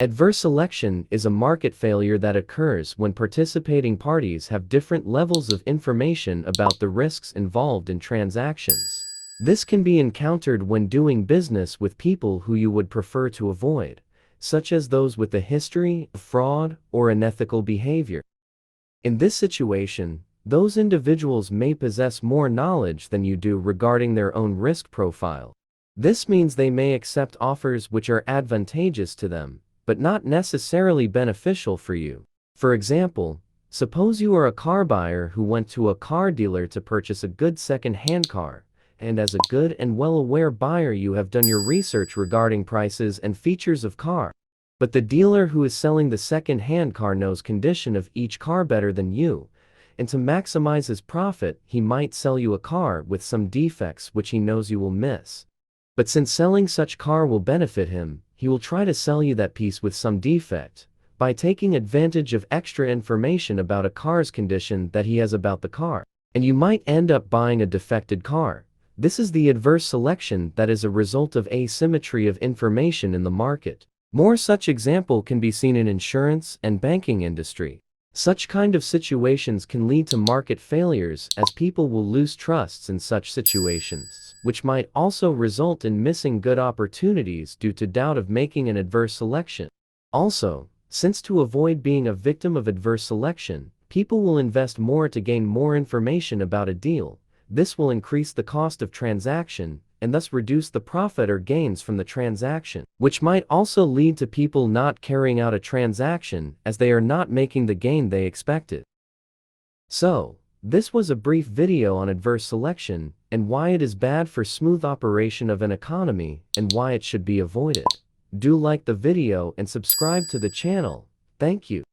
Adverse selection is a market failure that occurs when participating parties have different levels of information about the risks involved in transactions. This can be encountered when doing business with people who you would prefer to avoid, such as those with a history of fraud or unethical behavior. In this situation, those individuals may possess more knowledge than you do regarding their own risk profile. This means they may accept offers which are advantageous to them, but not necessarily beneficial for you. For example, suppose you are a car buyer who went to a car dealer to purchase a good second-hand car, and as a good and well-aware buyer you have done your research regarding prices and features of car. But the dealer who is selling the second-hand car knows condition of each car better than you, and to maximize his profit, he might sell you a car with some defects which he knows you will miss. But since selling such car will benefit him, he will try to sell you that piece with some defect, by taking advantage of extra information about a car's condition that he has about the car. And you might end up buying a defected car. This is the adverse selection that is a result of asymmetry of information in the market. More such example can be seen in insurance and banking industry. Such kind of situations can lead to market failures as people will lose trusts in such situations, which might also result in missing good opportunities due to doubt of making an adverse selection. Also, since to avoid being a victim of adverse selection, people will invest more to gain more information about a deal. This will increase the cost of transaction and thus reduce the profit or gains from the transaction, which might also lead to people not carrying out a transaction as they are not making the gain they expected. So, this was a brief video on adverse selection and why it is bad for smooth operation of an economy and why it should be avoided. Do like the video and subscribe to the channel. Thank you.